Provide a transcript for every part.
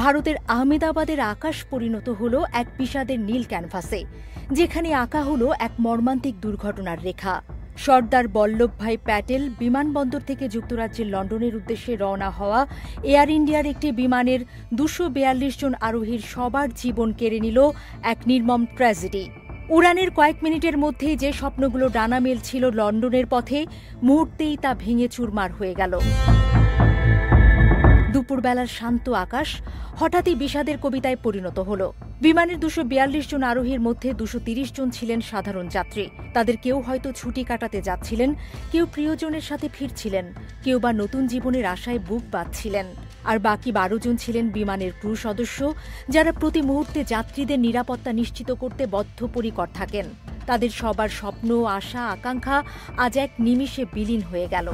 ভারতের আহমেদাবাদের আকাশ পরিণত হল এক বিষাদের নীল ক্যানভাসে, যেখানে আঁকা হল এক মর্মান্তিক দুর্ঘটনার রেখা। সর্দার বল্লভভাই প্যাটেল বিমানবন্দর থেকে যুক্তরাজ্যের লন্ডনের উদ্দেশ্যে রওনা হওয়া এয়ার ইন্ডিয়ার একটি বিমানের 242 জন আরোহীর সবার জীবন কেড়ে নিল এক নির্মম ট্র্যাজেডি। উড়ানের কয়েক মিনিটের মধ্যেই যে স্বপ্নগুলো ডানা মেলছিল লন্ডনের পথে, মুহূর্তেই তা ভেঙে চুরমার হয়ে গেল। দুপুরবেলার শান্ত আকাশ হঠাৎই বিষাদের কবিতায় পরিণত হল। বিমানের 242 জন আরোহীর মধ্যে 230 জন ছিলেন সাধারণ যাত্রী। তাদের কেউ হয়তো ছুটি কাটাতে যাচ্ছিলেন, কেউ প্রিয়জনের সাথে ফিরছিলেন, কেউ বা নতুন জীবনের আশায় বুক বাঁধছিলেন। আর বাকি 12 জন ছিলেন বিমানের ক্রু সদস্য, যারা প্রতি মুহূর্তে যাত্রীদের নিরাপত্তা নিশ্চিত করতে বদ্ধপরিকর থাকেন। তাদের সবার স্বপ্ন, আশা, আকাঙ্ক্ষা আজ এক নিমিষে বিলীন হয়ে গেল।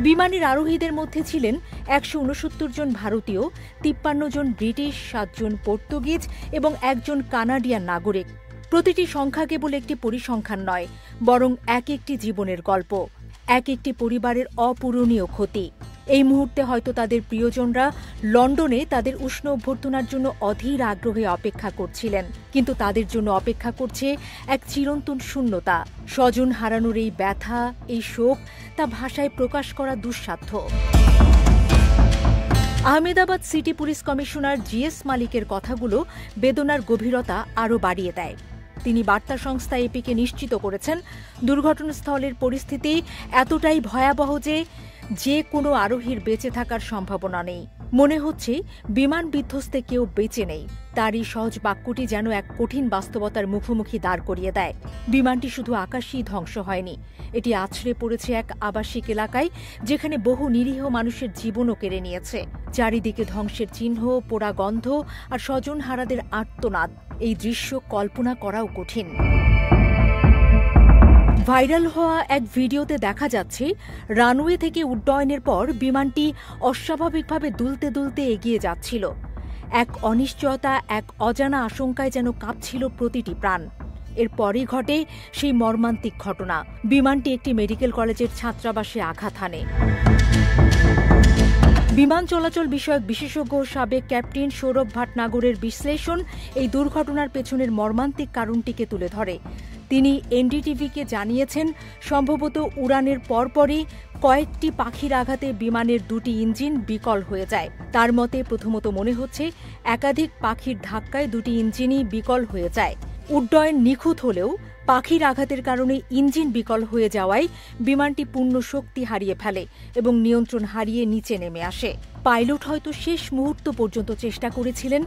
বিমানের আরোহীদের মধ্যে ছিলেন 169 জন ভারতীয়, 53 জন ব্রিটিশ, 7 জন পর্তুগিজ এবং 1 জন কানাডিয়ান নাগরিক। প্রতিটি সংখ্যা কেবল একটি পরিসংখ্যান নয়, বরং এক একটি জীবনের গল্প, এক একটি পরিবারের অপূরণীয় ক্ষতি। এই মুহূর্তে হয়তো তাদের প্রিয়জনরা লন্ডনে তাদের উষ্ণ অভ্যর্থনার জন্য অধীর আগ্রহে অপেক্ষা করছিলেন, কিন্তু তাদের জন্য অপেক্ষা করছে এক চিরন্তন শূন্যতা। স্বজন হারানোর এই ব্যথা, এই শোক, তা ভাষায় প্রকাশ করা দুঃসাধ্য। Ahmedabad city police commissioner GS মালিকের কথাগুলো বেদনার গভীরতা আরও বাড়িয়ে দেয়। তিনি বার্তা সংস্থা এপিকে নিশ্চিত করেছেন, দুর্ঘটনাস্থলের পরিস্থিতি এতটাই ভয়াবহ যে কোনো আরোহীর বেঁচে থাকার সম্ভাবনা নেই। মনে হচ্ছে বিমান বিধ্বস্তে কেউ বেঁচে নেই। তার এই সহজ বাক্যটি যেন এক কঠিন বাস্তবতার মুখোমুখি দাঁড় করিয়ে দেয়। বিমানটি শুধু আকাশেই ধ্বংস হয়নি, এটি আছড়ে পড়েছে এক আবাসিক এলাকায়, যেখানে বহু নিরীহ মানুষের জীবনও কেড়ে নিয়েছে। চারিদিকে ধ্বংসের চিহ্ন, পোড়া গন্ধ আর স্বজনহারাদের আর্তনাদ। এই দৃশ্য কল্পনা করাও কঠিন। ভাইরাল হওয়া এক ভিডিওতে দেখা যাচ্ছে, রানওয়ে থেকে উড্ডয়নের পর বিমানটি অস্বাভাবিকভাবে দুলতে দুলতে এগিয়ে যাচ্ছিল। এক অনিশ্চয়তা, এক অজানা আশঙ্কায় যেন কাঁপছিল প্রতিটি প্রাণ। এরপরই ঘটে সেই মর্মান্তিক ঘটনা। বিমানটি একটি মেডিকেল কলেজের ছাত্রাবাসে আঘাত হানে। বিমান চলাচল বিষয়ক বিশেষজ্ঞ সাবেক ক্যাপ্টেন সৌরভ ভাটনাগরের বিশ্লেষণ এই দুর্ঘটনার পেছনের মর্মান্তিক কারণটিকে তুলে ধরে। তিনি এনডিটিভিকে জানিয়েছেন, সম্ভবত উড়ানের পরপরই কয়েকটি পাখির আঘাতে বিমানের 2টি ইঞ্জিন বিকল হয়ে যায়। তার মতে প্রথমত মনে হচ্ছে একাধিক পাখির ধাক্কায় 2টি ইঞ্জিনই বিকল হয়ে যায়। উড্ডয়ন নিখুঁত হলেও পাখির আঘাতের কারণে ইঞ্জিন বিকল হয়ে যাওয়ায় বিমানটি পূর্ণ শক্তি হারিয়ে ফেলে এবং নিয়ন্ত্রণ হারিয়ে নিচে নেমে আসে। পাইলট হয়তো শেষ মুহূর্ত পর্যন্ত চেষ্টা করেছিলেন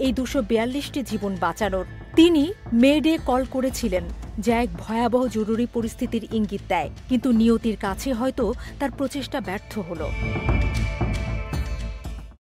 এই 242টি জীবন বাঁচানোর। তিনি মেডে কল করেছিলেন, যা এক ভয়াবহ জরুরি পরিস্থিতির ইঙ্গিত দেয়, কিন্তু নিয়তির কাছে হয়তো তার প্রচেষ্টা ব্যর্থ হল।